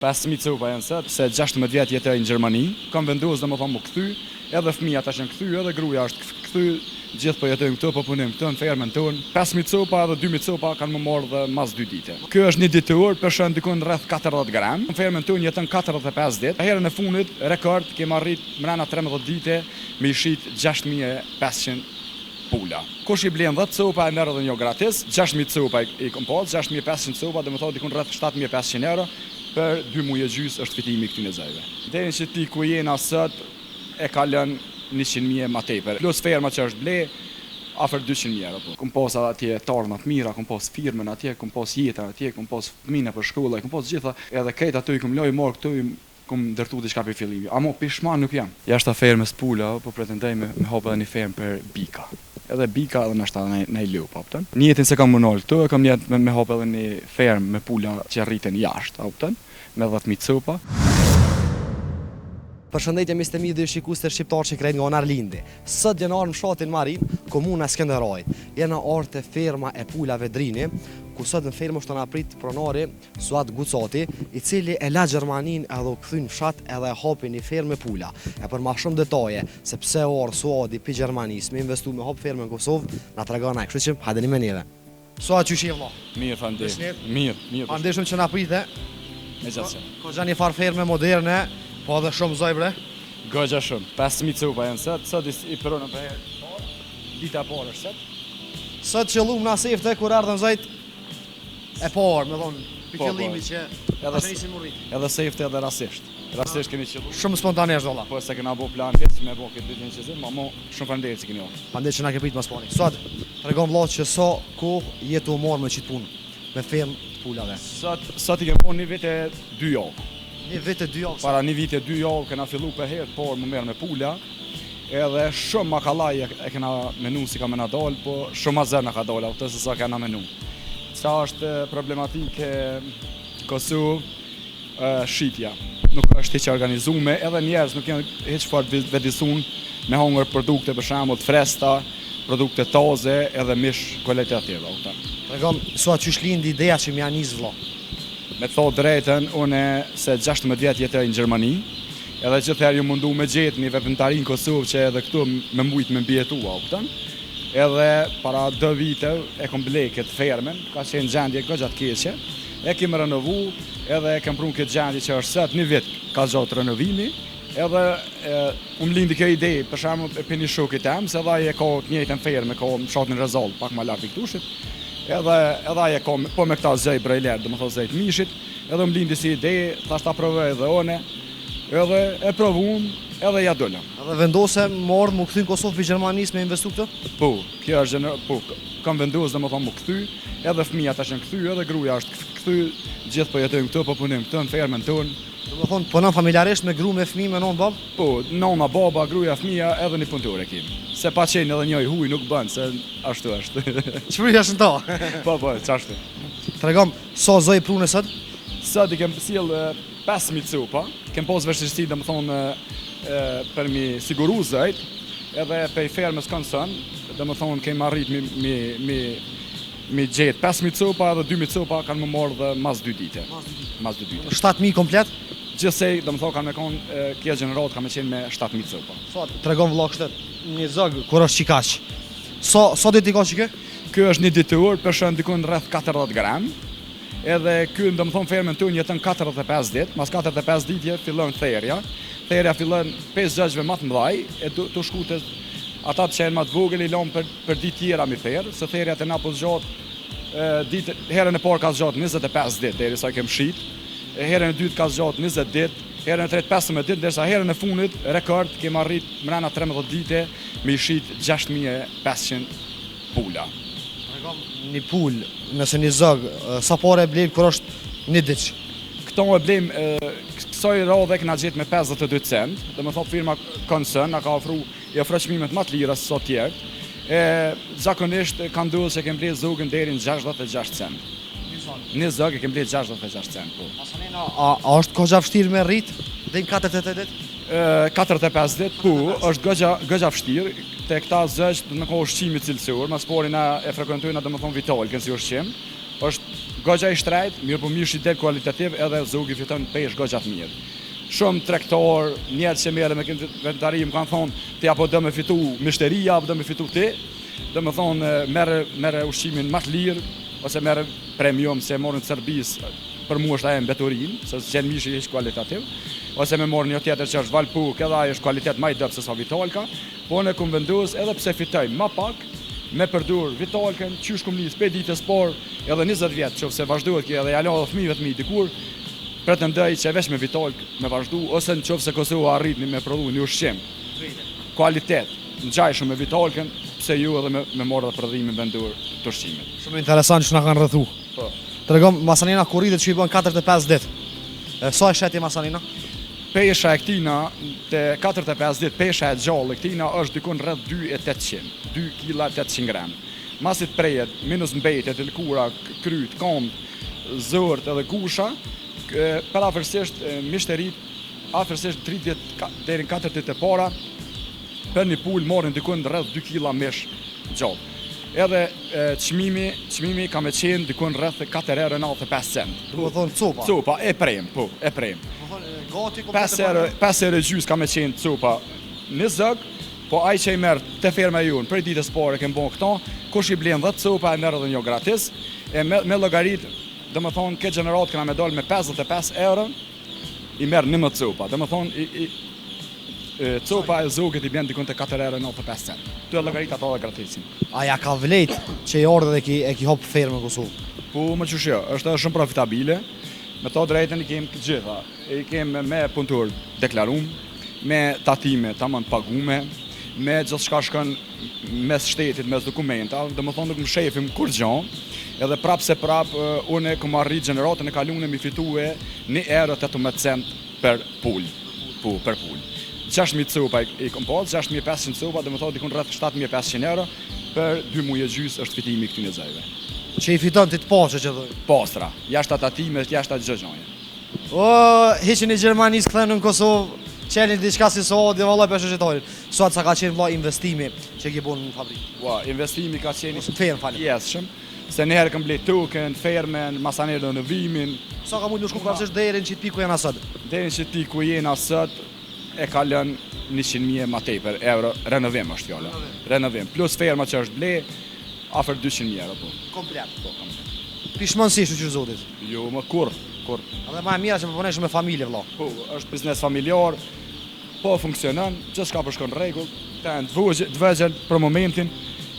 5.000 copa janë sot, se 16 vjet jetoj në Gjermani, kam vendosur domethënë më kthy, edhe fëmia tash janë kthy, edhe gruaja është kthy, gjithë po jetojmë këtu, po punojmë këtu në fermën tonë. 5.000 copa edhe 2.000 copa kanë më marrë dhe mas 2 dite. Ky është një ditur, përshën dikon rreth 40 gram. Në fermën tonë jeton 45 ditë. Herën e fundit rekord kemi arrit mrena 13 dite me i shit 6.500 pula. Kush i blen 10 copa e merr edhe një gratis, 6.000 copa i kom pas, 6.500 copa, domethënë dikon rreth 7.500 euro. Për 2 muaj gjys është fitimi i këtyre zajve. Deri që ti ku jena sot e ka lënë 100.000 më tepër. Plus ferma që është ble, afër 200.000 euro. Kom pas atje tarma të mira, kom pas firmën atje, kom pas jetën atje, kom pas fëmijë për shkolla, kom pas gjitha. Edhe këtej ato i kom loj marr këtu, kom ndërtu diçka për fillimi. Amo pishman nuk jam. Jashtë fermës pula, po pretendoj me hap edhe një fermë për bika. Edhe bika edhe nështë në i lup, apëtën. Njetin se kam munol këtu, kam njetë me hap edhe një fermë me pula që rriten jashtë, apëtën, me 10.000 copa. Përshëndetje mistemi dhe shikuestë shqiptar që krejnë nga Arlindi. Sot jena në fshatin Marin, komuna Skënderajit. Jena te ferma e pulave Drini, ku sot në fermë është të na prit pronari Suat Gucati, i cili e la Gjermanin edhe u kthy në fshat edhe e hapi një fermë me pula. E për ma shumë detaje, se pse Suadi pi Gjermanisë me investu me hap fermë në Kosovë, na tregon ai. Kështu që hajde me neve. Suat qysh je vëlla? Mirë, faleminderit. Mirë. Faleminderit që na prite. Me gjatësi. Ka një farë fermë moderne. Po edhe shumë zoj bre? Gogja shumë, 5.000 copa janë sot i përona për herë, dita parë është sot. Sot që lumë nga sefte, kur ardhën zojt e parë, me thonë, për qëllimi që edhe nisim urrit. Edhe sefte edhe rasisht. Rasisht keni qëllu. Shumë spontanesht dolla. Po se kena bo plan këtë, me bo këtë ditë një qëzim, ma mo shumë faleminderit që keni orë. Faleminderit që na ke prit mas pari. Sot, tregon vëlla që sa kohë jetu u marrë me qitë punë, me fermë të pulave. Sot i kem po 1 vit e 2 javë. 1 vit e 2 javë. Para 1 vit e 2 javë kena fillu për herë, por më merr me pula. Edhe shumë makallaj e kena menu si ka me na dal, po shumë ma zërë na ka dal, ato se sa kena menu. Sa është problematike Kosovë, shitja. Nuk është hiç organizume, edhe njerëz nuk janë hiç fort vedisun me hongër produkte për shembull të freskëta, produkte taze edhe mish kvalitative. Tregon sa qysh lindi ideja që më janë nis vëlla. Me thot drejten, une se 16 vjet jetoj në Gjermani, edhe gjithherë ju mundu me gjetë një veprimtari në Kosovë që edhe këtu me mujt me mbjetua, kupton? Edhe para 2 vite e kom ble këtë fermen, ka qenë gjendje goxha të keqe, e kem renovu, edhe e kem prun këtë gjendje që është sot 1 vit ka gjatë renovimi, edhe lindi kjo ide, për shembull për një shokit tem, se edhe ai e ka të njëjtën fermë, ka fshatin Rezall, pak më lart i Ktushit. Edhe ai e ka po me këta zëj brejler, domethënë zëj të mishit, edhe më lindi si ide, thash ta provoj edhe one, edhe e provuam, edhe ja dolëm. Edhe vendose mordh më kthy në Kosovë pi Gjermanisë me investu këtu? Po, kjo është po, kam vendosur domethënë më kthy, edhe fëmia tash janë kthy, edhe gruaja është kthy, gjithë po jetojmë këtu, po punojmë këtu në fermën tonë. Domethënë punon familjarisht me gru me fëmijë, me non bab? Po, nona, baba, gruaja, fëmia, edhe një punëtore kemi. Se pa qenë edhe njëri huj nuk bën, se ashtu është. Çfarë është ta? Po, çashtu. Tregom sa zoj prune sot? Sot i kem sjell 5.000 copa, kem pas vështirësi domethënë për mi siguru zëjt, edhe për fermës koncern, domethënë kem arrit mi gjetë 5.000 copa edhe 2.000 copa kanë më marrë dhe mas 2 dite. Mas 2 dite. 7.000 komplet? Gjithsej, domethënë kanë me konë kjo gjenerat ka me qenë me 7.000 copa. Sot tregon vëlla kështu, një zog kur është çikaç. Sa ditë ka çike? Ky është një ditur, përshën dikon rreth 40 gram. Edhe ky domethënë fermën tonë jeton 45 ditë, mas 45 ditje fillon therrja. Therrja fillon 5 zgjashve më të mëdhaj, e tu shkute ata që janë më të vogël i lëm për ditë tjera mi therr, se therrja të na po zgjat ditë herën e parë ka zgjat 25 ditë derisa kem shit. Herën e dytë ka zgjat 20 ditë, herën e tretë 15 ditë, ndërsa herën e fundit rekord kem arrit mrena 13 dite me i shit 6.500 pula. Një pul, nëse një zog, sa pare e blejmë kur është një ditë? Këto e blejmë, kësaj radhe këna gjetë me 52 cent, dhe me thotë firma koncern, na ka i ofro çmimet më të lira se sa tjerë. Zakonisht kanë ndodhur që kem blejë zogën deri në 66 cent. Një zog e kem blejë 66 cent, po. A është goxha vështirë me rrit deri në 48 ditë? 45 ditë, po, është goxha vështirë. Te këta zësh do të më ka ushqimi cilësor, mas pori na e frekuentojnë domethënë vital, kënë si ushqim. Është goxha i shtrejt, mirë po mishi del kualitativ edhe zogi fiton peshë goxha të mirë. Shumë tregtor, njerëz që merren me inventari më kanë thonë ti apo do me fitu mishteria apo do me fitu ti. Do me thonë merre ushqimin më të lirë ose merre premium se morën të Serbisë. Për mua është ajo mbetorin, se gjen mishi është kualitativ, ose me morën një tjetër që është Valpuk, edhe ajo është kualitet më i dobët se sa Vitalka, po ne kum vendos edhe pse fitoj më pak me përdur Vitalkën, qysh kum nis pe ditë sport, edhe 20 vjet, nëse vazhdohet kjo edhe ja lë fëmijëve të mi dikur, pretendoj që veç me Vitalk me vazhdu ose nëse Kosova arritni me prodhu një ushqim. Kualitet, ngjajshëm me Vitalkën, pse ju edhe me morë dhe prodhimin vendur të ushqimit. Shumë interesant që na kanë rrethu. Po. Tregom masanina kur rritet që i bën 4-5 ditë. Sa e sheti masanina? Pesha e këtina te 4-5 ditë, pesha e gjallë e këtina është dikun rreth 2.800, 2 kg 800 gram. Masi të prejet, minus mbetjet, e lëkura, kryt, komb, zërt edhe kusha, për afërsisht mishterit, afërsisht 30 deri në 4 ditë e para, për një pul morin dikun rreth 2 kg mish gjallë. Edhe çmimi ka me qenë dikun rreth 4,95 cent. Do të thonë copa. Copa e prem, po, e prem. Do thonë gati 5 euro gjys ka me qenë copa në zog, po ai që i merr te ferma jon për ditës parë që bën këto, kush i blen 10 copa e merr edhe një gratis, e me llogarit, domethënë këtë gjenerat kanë me dal me 55 euro, i merr 11 copa. Domethënë copa e zogut i blen dikun te 4,95 cent. Tu e llogarit ato edhe gratisin. A ja ka vlet që i ardhe dhe e ki hop fermën në Kosovë? Po më qëshjo, është shumë profitabile, me to drejten i kemë të gjitha, i kemë me punëtor deklarum, me tatime tamam pagume, me gjithë shka shkën mes shtetit, mes dokumenta, dhe më thonë nuk më shefim kur gjon, edhe prap se prap, une këmë arrit gjeneratën e kalune mi fitue 1,18 cent për pull, për pull. 6.000 copa i kom pas, 6.500 copa, dhe më thonë dikun rreth 7.500 euro, për 2 muaj e gjys është fitimi i këtyne zajve. Që i fiton ti të pashe që dhoj? Pastra, jashtë atatimet, jashtë atë gjëgjanje. O, heqin e Gjermanisë këthejnë në Kosovë, qelin diçka si Saudi, vallaj për shëshetarin. Sot sa ka qenë vlla investimi që ki bon në fabrikë? Ua, investimi ka qenë Ose fermë, falim. jesshëm, se njëherë këm blej token, fermen, masanerë në nëvimin. Sa ka mujtë në shku prapsisht deri në qitë piku janë asët? Deri në që ti ku jena sot, e ka lën 100.000 ma tepër euro, renovim është fjallë. Renovim, plus ferma që është blej, afer 200.000 euro, po. Komplet. Po, komplet. Pishmënsisht në qyrë zotit? Jo, më kur. Edhe ma e mira që përponesh me familje, vlla. Po, është biznes familjar, po funksionon, gjithë shka përshkon rregull, të vëgjel për momentin,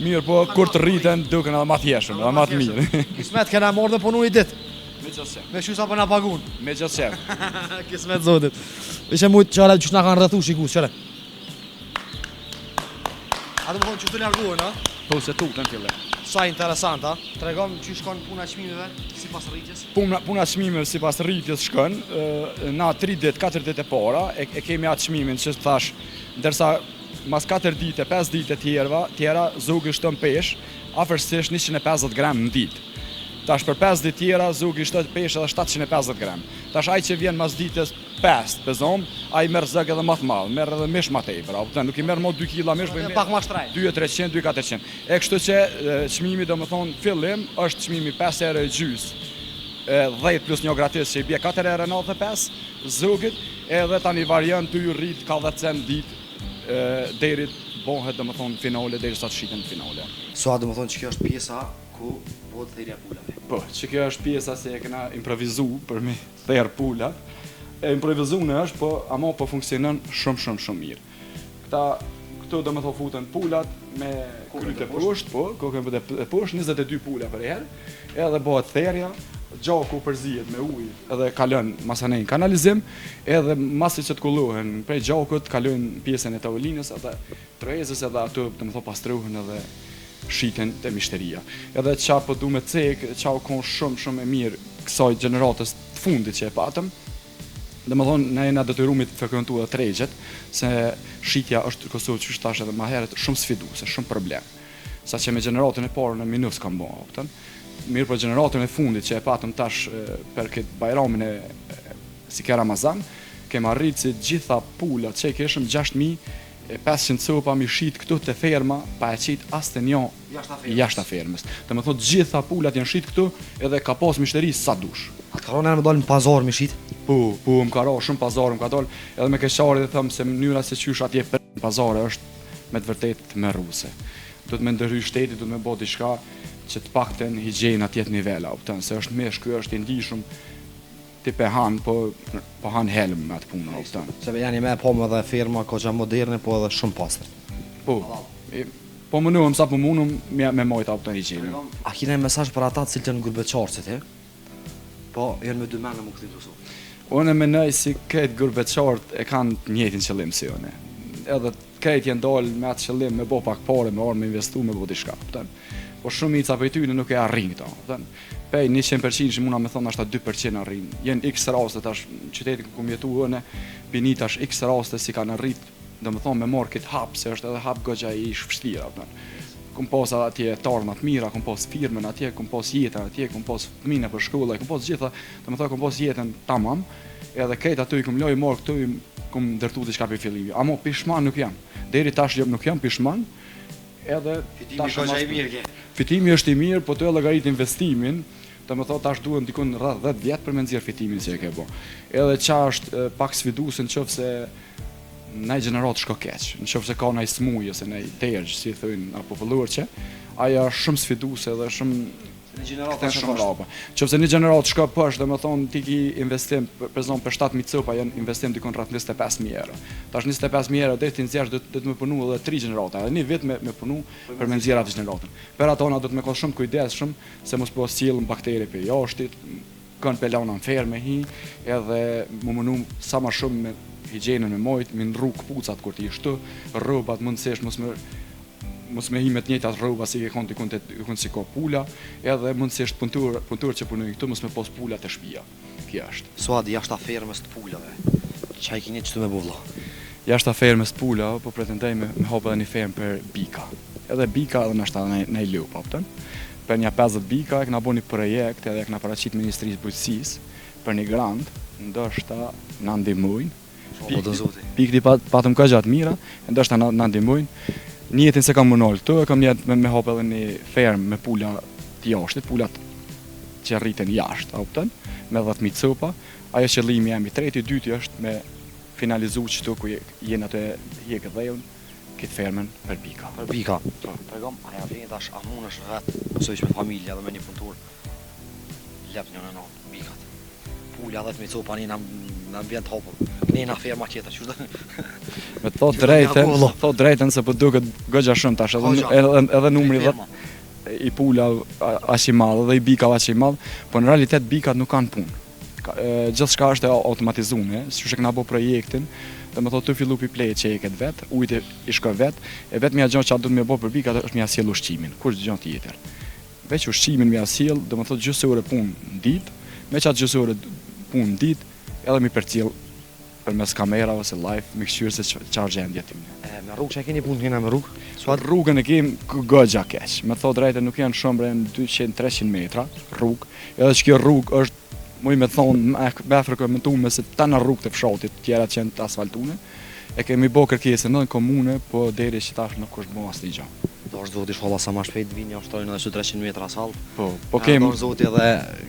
mirë po, kur të rriten, duken edhe ma thjeshëm, edhe ma të mirë. Kismet kena morë dhe punu një ditë, Me gjithë me shusa për na pagun. Me gjithë Kismet zotit. Ishe mujtë qëra që na kanë rrethu shikus, qëre. A të më thonë që të largohen, a? Po, se tutën tjile. Sa interesant, a? Tregom që shkon puna çmimeve si pas rritjes. Puna çmimeve si pas rritjes shkon, na 3 ditë, 4 ditë e para, e kemi atë çmimin që thash, ndërsa mas 4 ditë, 5 ditë tjera, zogi shton pesh, afërsisht 150 gram në ditë. Tash për 5 ditë tjera, zogi shton pesh edhe 750 gram. Tash ai që vjen mas ditës 5 pezom, ai merr zog edhe më të madh, merr edhe mish më tepër, apo nuk i merr më 2 kg mish, po pak më shtrejt. 2.300, 2.400. E kështu që çmimi domethënë fillim është çmimi 5 euro gjys. 10 plus një gratis që i bie 4,95 zogit, edhe tani variant të ju rrit ka 10 cent ditë deri bëhet domethënë finale derisa të shiten finale. Sa domethënë që kjo është pjesa ku bëhet thirrja pulave. Po, që kjo është pjesa se e kena improvizu për me therë pulat. E improvizune është, po ama po funksionon shumë mirë. Këto do me thë futen pulat me kryt e poshtë, po, kokën e poshtë, 22 pula për herë, edhe bëhet therja, gjaku përzihet me ujë, edhe kalon masanej në kanalizim, edhe masi që të kullohen prej gjakut, kalon pjesën e tavolinës, edhe trezës edhe ato, do me thë pastruhen edhe shiten të mishteria. Edhe qa po du me cek, qa u konë shumë e mirë kësaj gjeneratës të fundit që e patëm, dhe më thonë, ne jena detyrumit të frekuentu edhe tregjet, se shitja është Kosovë që shtash edhe ma heret shumë sfiduse, shumë problem. Sa që me gjeneratën e parë në minus kam bo, mirë për gjeneratën e fundit që e patëm tash për këtë bajramin e si ke Ramazan, kem arrit që gjitha pulat që e keshëm 6.000 e 500 copa mi shit këtu te ferma pa e qit as te njo jashta fermës. Të më thot gjitha pulat janë shit këtu edhe ka pas mishteri sa dush. Atë ka rënë me dalë në pazar mi shit? Po, më ka ra shumë pazar, më ka dalë edhe me keqari dhe thëmë se mënyra se qysh atje për pazare është me të vërtet me rruse. Do të me ndërhy shteti, do të me bo diçka që të pakten higjiena të jetë nivela, upton, se është mesh, ky është i ndihshëm ti pe han, po han helm me atë punë, upton. Se janë me po edhe firma koqa moderne, po edhe shumë pastër. Po, po mënuam sa po mundum me mojta upton higjienën. A kina një mesazh për ata të cilët janë gurbeçarcit, po janë me dy mene më këtë të Unë mendoj si këtë gurbeçart e kanë të njëjtin qëllim si unë. Edhe këtë janë dalë me atë qëllim me bo pak parë, me orë, me investu, me bo diçka, kupton. Po shumica prej tyre nuk e arrin këto, kupton. Pej 100% që muna me thonë ashta 2% arrin. Jenë x raste tash qytetin ku jetu unë, bini tash x raste si kanë arrit, domethënë me marr këtë hap, se është edhe hap goxha i vështirë, kupton. Kum pas atje tarma të mira, kum pas firmën atje, kum pas jetën atje, kum pas fëmijë për shkollë, kum pas gjitha, domethënë kum pas jetën tamam. Edhe këtë aty kum loj marr këtu, kum ndërtu diçka për fillim. Amo pishman nuk jam. Deri tash nuk jam pishman. Edhe tash është i mirë. Fitimi është i mirë, po të llogarit investimin, domethënë tash duhen dikon rreth 10 vjet për me nxjerr fitimin që e ke bë. Edhe ç'a është pak sfiduese nëse në gjenerat shko keq, nëse ka ndaj smuj ose ndaj tergj, si thënë apo vëllurçe, ajo është shumë sfiduese dhe shumë në gjenerat shumë rrapa. Nëse në gjenerat shko poshtë, domethënë ti ki investim për zonë për 7000 copa janë investim dikon rreth 25000 euro. Tash 25000 euro deri ti nxjerrësh do të më punu edhe 3 gjenerata, edhe një vit me punu për me nxjerr atë gjeneratën. Per ato na do të më kosh shumë kujdesshëm se mos po sillën bakteri për jashtit, kanë pelana në fermë hi, edhe më munu sa më shumë me higjienën me mojt, me ndru kpucat kur ti shtu, rrobat mundësisht mos me hi me të njëjtat rroba si ke konti si ka pula, edhe mundësisht punëtor që punojnë këtu mos me pas pula të shtëpia. Kjo është. Suadi jashta fermës të pulave. Çfarë keni çtu me bulla? Jashta fermës të pula, po pretendoj me hap edhe një fermë për bika. Edhe bika edhe nashta në lup, kupton? Për një 50 bika e kena bënë një projekt edhe e kena paraqit Ministrisë së Bujqësisë për një grant, ndoshta na ndihmojnë. Pikri patëm ka gjatë mira, ndoshta na ndihmojnë. Njetin se kam mënol këtu, e kam jetë me hap edhe një fermë me pula të jashtit, pulat që rriten jashtë, kupton, me 10000 copa. Ajo qëllimi jam i treti, i dyti është me finalizu këtu ku jeni atë hjekë dhëun këtë fermën për bika. Për bika. Po, tregom, a ja vjen tash a mundesh vet, ose me familja dhe me një punëtor. Lep një në bikat. Pula 10000 copa në ambient hapur. Ne na ferma tjetër, çu. Me thot drejtën se po duket goxha shumë tash, edhe numri 10 i pula aq i madh dhe i bika aq i madh, po në realitet bikat nuk kanë punë. Gjithçka është automatizuar, siç e kena bë projektin, domethënë të fillu pi play që e ket vet, ujit i shkon vet, e vetmja gjë që do të më bë për bikat është më sjell ushqimin, kur gjë tjetër. Veç ushqimin më sjell, domethënë gjysë orë punë në ditë, me çat gjysë orë punë në ditë, edhe më përcjell përmes kamera ose live, me këshyrë se çfarë gjendje ti. Me rrugë që keni punë kena me rrugë? Suat rrugën e kem goxha keq. Me thot drejtë nuk janë shumë 200-300 metra rrugë. Edhe që kjo rrugë është muj me thonë me frekuentuar se ta në rrugë të fshatit, tjera që janë të asfaltuara. E kemi bë kërkesën në komune, po deri që tash nuk është bë asnjë gjë. Do është zoti shkolla sa më shpejt vini jashtojnë edhe 300 metra asfalt. Po kemi do zoti edhe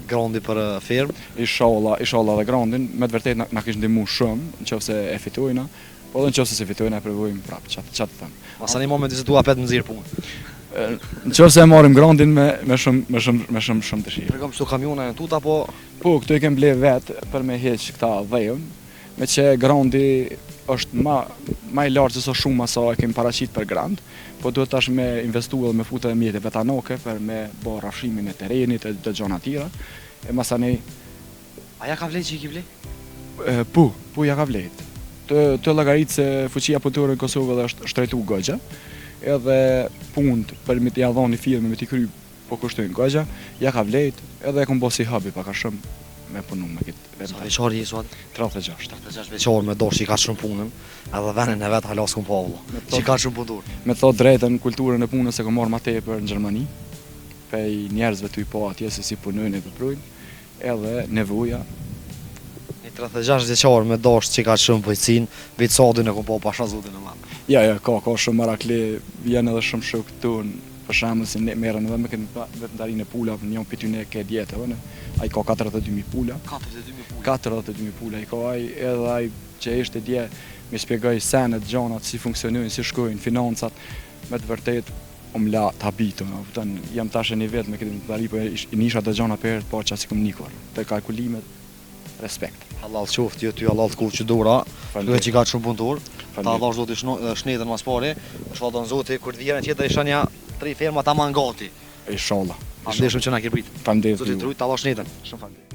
grandi për ferm. Inshallah edhe grandin, me të vërtetë na kish ndihmuar shumë, nëse e fitojna, po edhe nëse se fitojna provojmë prapë, çat të them. Masani momenti se dua pet nxirr punë. Nëse e marrim grandin me shumë dëshirë. Tregom këto kamiona janë tut apo këtu e kem ble vet për me heq këta dhëun, me që grandi është më i lartë se shumë sa e kemi paraqit për grand, po duhet tash me investu edhe me futë edhe mjete vetanoke për me bë rrafshimin e terrenit e të gjëra tjera. E masani a ja ka vlerë që i ki vle? Po ja ka vlerë. Të llogarit se fuqia punëtore në Kosovë dhe është shtrejtu goxha, edhe punët për me t'i dhënë firmë me t'i kry po kushtojnë goxha, ja ka vlerë, edhe e kam bë si habi pak a shumë me punu me këtë. Sa veçor je sot? 36. 36 veçor me dorë që ka shumë punën, edhe vendin e vet hala s'kum pa valla. Që ka shumë punëtor. Me thot drejtën kulturën e punës e kam marrë më tepër në Gjermani. Pej njerëzve ty po atje se si punojnë e veprojnë, edhe nevoja. Një 36 veçor me dorë që ka shumë bujqësinë, vetë sodin e kum pa pasha zotin e madh. Ja, ka shumë marakli, vjen edhe shumë shok këtu, për shembull si ne merren edhe me vetëndarinë e pulave, një pyetyn e ke dietë, ai ka 42.000 pula. 42.000 pula. 42.000 pula i ka ai që ishte dje me shpjegoj senet, gjanat, si funksionojnë, si shkojnë, financat, me të vërtet la të habitu, jam tash e një vetë me këtë vetëndari, po i nisha të gjana për herët, po që asë i këm nikur, të kalkulimet, respekt. Halal qoftë, jo ty halal të kullë që dura, duke që i ka shumë punëtur, ta Allah zoti shnetën mas pari, shfadon zoti, kur të vjerën tjetër isha një 3 ferma ta man gati. Inshallah. Faleminderit shumë që na ke prit. Faleminderit. Zoti trujt, ta Allah shnetën. Shumë faleminderit.